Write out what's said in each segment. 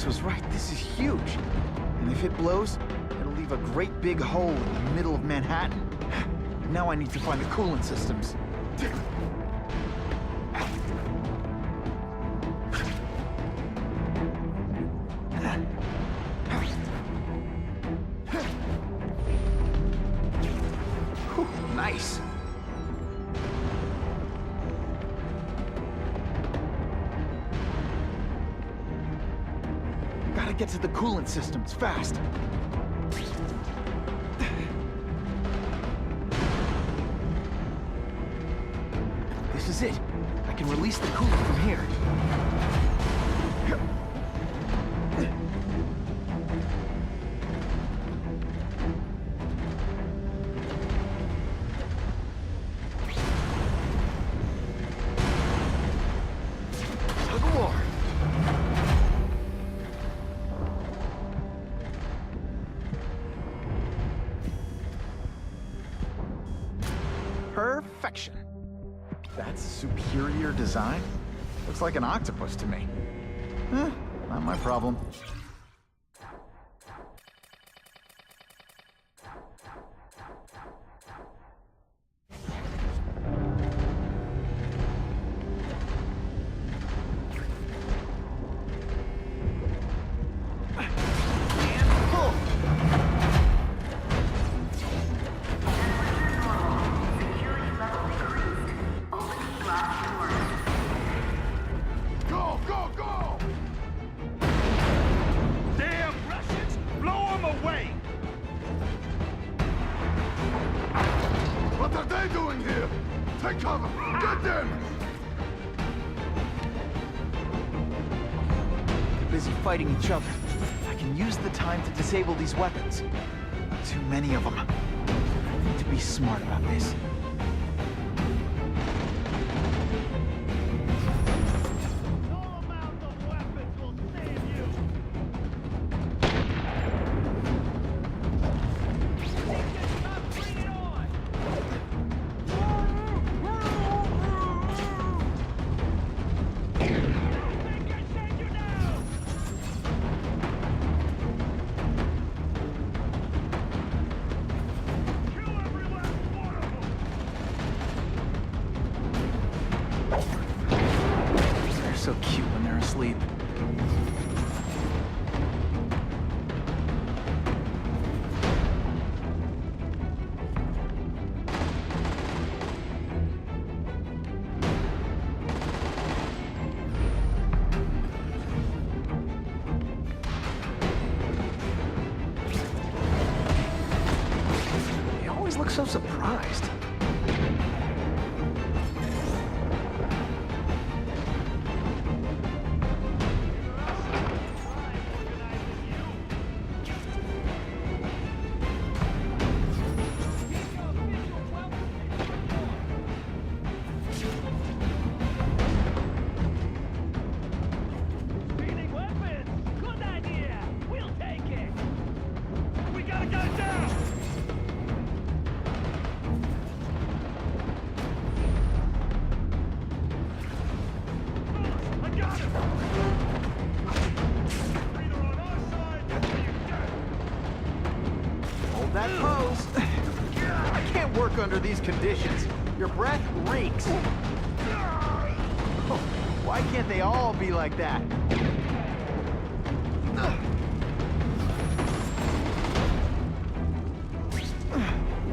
was right. This is huge. And if it blows, it'll leave a great big hole in the middle of Manhattan. Now I need to find the coolant systems. Whew, nice. Gotta get to the coolant systems fast. This is it. I can release the coolant from here. Tug of war. Perfection. That's superior design? Looks like an octopus to me. Not my problem. And pull! Go, go, go! Damn Russians! Blow them away! What are they doing here? Take cover! Get them! They're busy fighting each other. I can use the time to disable these weapons. Too many of them. I need to be smart about this. No amount of weapons will save you! Bring it on! I think I send you down! Kill every last one of them! They're so cute when they're asleep. They always look so surprised. Speeding weapons! Good idea! We'll take it! We gotta go down! I got him! Either on our side, or you're dead! Hold that pose. I can't work under these conditions. Your breath reeks. Oh, why can't they all be like that?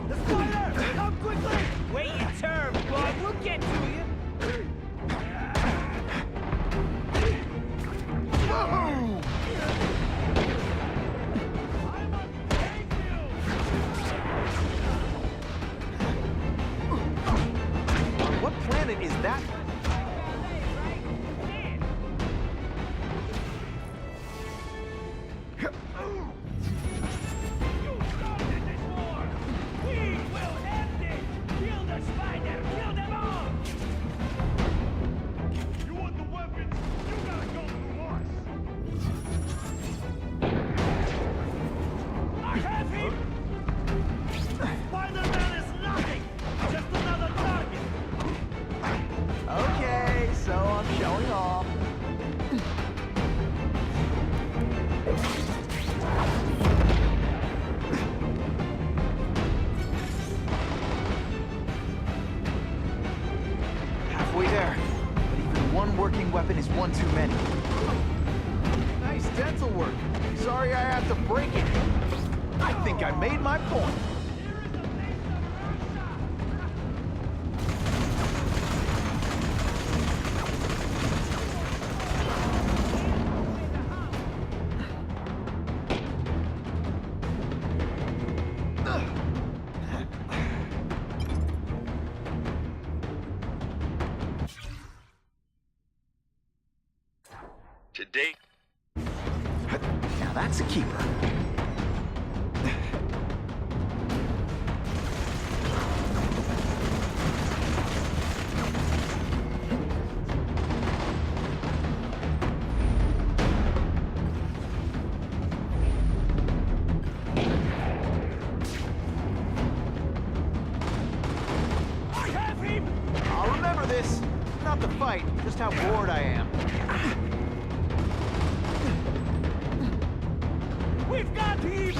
The spider! Come quickly! Wait your turn, bud! We'll get to you! Boom! I must save you! On what planet is that? work. Sorry I have to break it. I think I made my point. Today. Now that's a keeper. I have him! I'll remember this. Not the fight, just how bored I am. We've got him!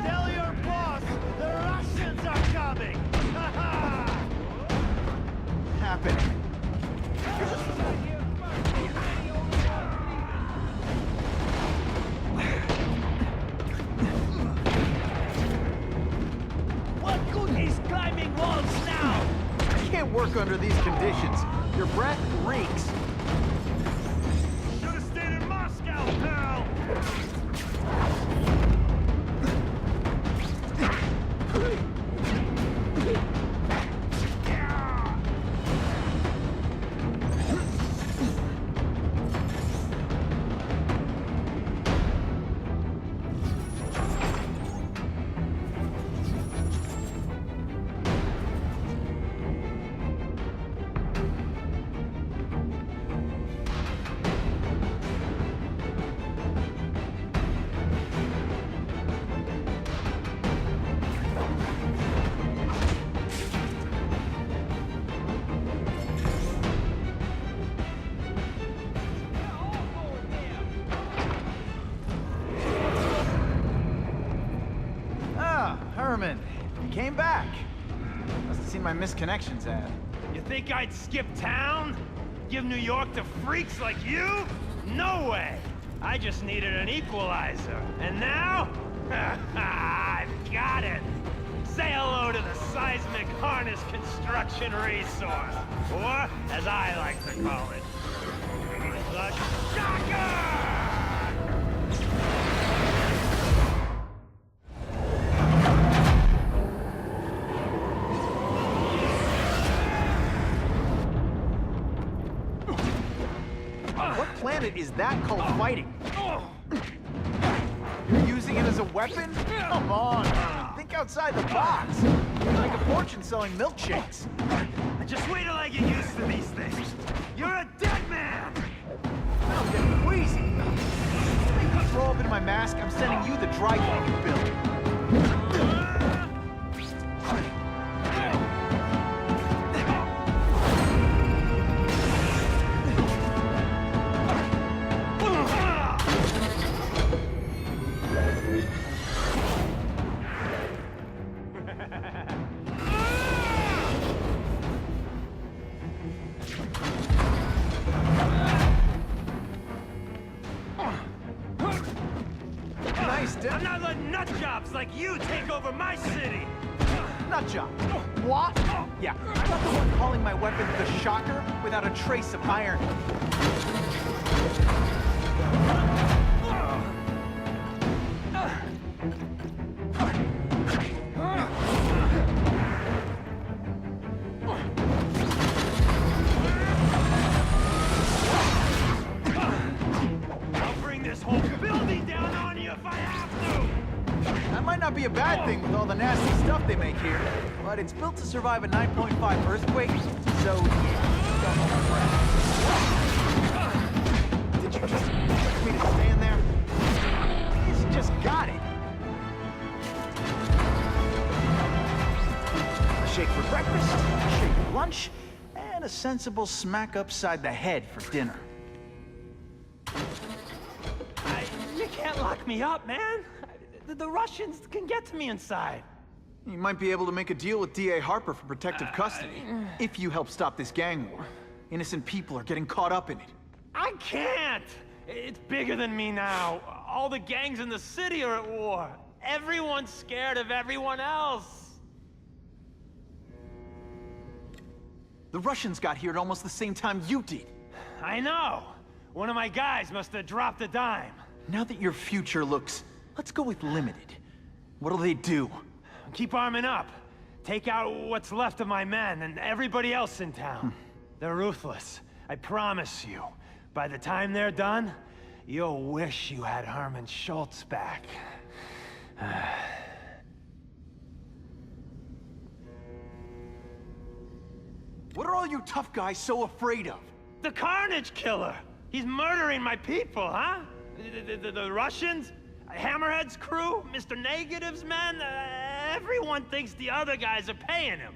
Tell your boss the Russians are coming! Happening. What good is climbing walls now? I can't work under these conditions. Your breath reeks. Should've stayed in Moscow, pal! Herman, you came back. Must have seen my misconnections ad. You think I'd skip town? Give New York to freaks like you? No way! I just needed an equalizer. And now? I've got it! Say hello to the seismic harness construction resource. Or, as I like to call it, the shocker! What planet is that called fighting? You're using it as a weapon? Come on, Herman. Think outside the box. You make a fortune selling milkshakes. Just wait till I get used to these things. You're a dead man! I'm getting queasy. If you throw up into my mask, I'm sending you the dry cleaning bill. I'm not letting nut jobs like you take over my city! Nut job. What? Yeah, I'm not the one calling my weapon the Shocker without a trace of irony. I'll bring this whole building down on you if I have to! That might not be a bad thing with all the nasty stuff they make here, but it's built to survive a 9.5 earthquake, so yeah, don't hold my breath. Did you just expect me to stand there? He's just got it. A shake for breakfast, a shake for lunch, and a sensible smack upside the head for dinner. You can't lock me up, man! The Russians can get to me inside. You might be able to make a deal with D.A. Harper for protective custody, if you help stop this gang war. Innocent people are getting caught up in it. I can't! It's bigger than me now. All the gangs in the city are at war. Everyone's scared of everyone else. The Russians got here at almost the same time you did. I know. One of my guys must have dropped a dime. Now that your future looks, let's go with limited. What'll they do? Keep arming up. Take out what's left of my men and everybody else in town. They're ruthless. I promise you. By the time they're done, you'll wish you had Herman Schultz back. What are all you tough guys so afraid of? The Carnage Killer! He's murdering my people, huh? The Russians? Hammerhead's crew? Mr. Negative's men? Everyone thinks the other guys are paying him.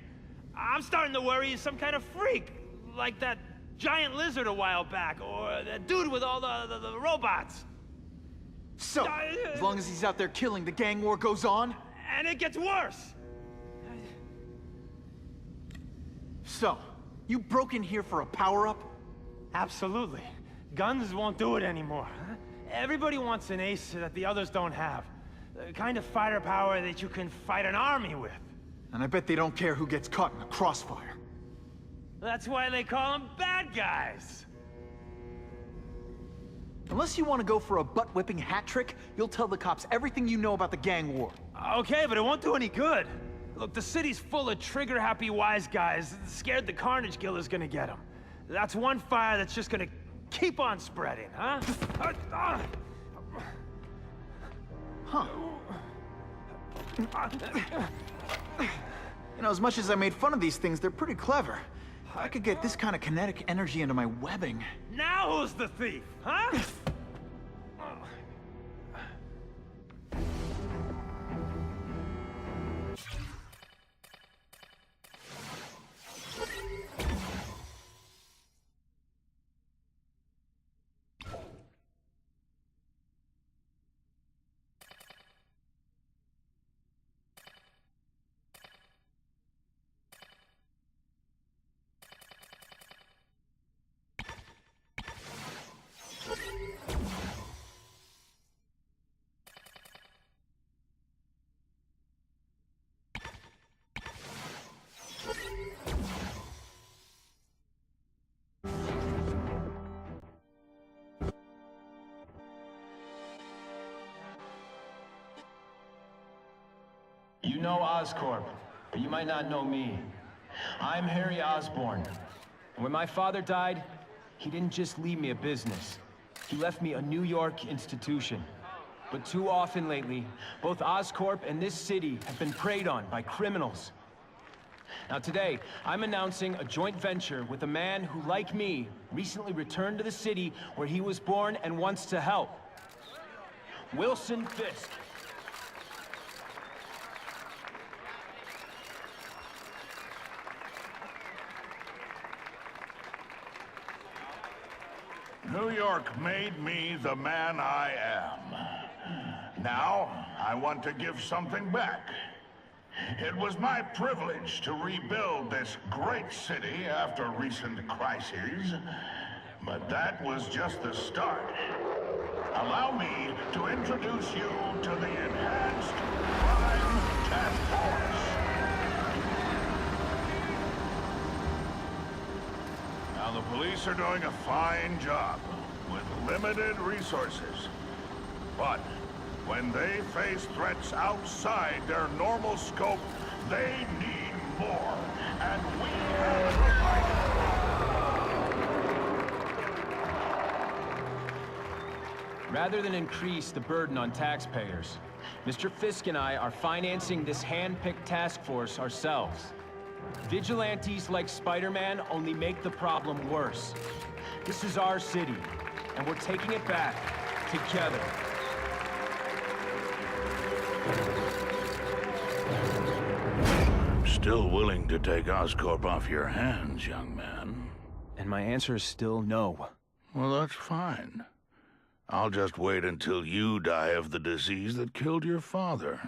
I'm starting to worry he's some kind of freak, like that giant lizard a while back, or the dude with all the robots. So, as long as he's out there killing, the gang war goes on? And it gets worse! So, you broke in here for a power-up? Absolutely. Guns won't do it anymore. Everybody wants an ace that the others don't have. The kind of fighter power that you can fight an army with. And I bet they don't care who gets caught in the crossfire. That's why they call them bad guys. Unless you want to go for a butt-whipping hat trick, you'll tell the cops everything you know about the gang war. Okay, but it won't do any good. Look, the city's full of trigger-happy wise guys, scared the Carnage Killer's gonna get them. That's one fire that's just gonna keep on spreading, huh? Huh. You know, as much as I made fun of these things, they're pretty clever. I could get this kind of kinetic energy into my webbing. Now who's the thief, huh? You know Oscorp, but you might not know me. I'm Harry Osborn. And when my father died, he didn't just leave me a business. He left me a New York institution. But too often lately, both Oscorp and this city have been preyed on by criminals. Now today, I'm announcing a joint venture with a man who, like me, recently returned to the city where he was born and wants to help. Wilson Fisk. New York made me the man I am. Now, I want to give something back. It was my privilege to rebuild this great city after recent crises, but that was just the start. Allow me to introduce you to the Enhanced Crime Task Force. Now, the police are doing a fine job with limited resources. But when they face threats outside their normal scope, they need more. And we have provided. Rather than increase the burden on taxpayers, Mr. Fisk and I are financing this hand-picked task force ourselves. Vigilantes like Spiderman only make the problem worse. This is our city, and we're taking it back together. I'm still willing to take Oscorp off your hands, young man. And my answer is still no. Well, that's fine. I'll just wait until you die of the disease that killed your father.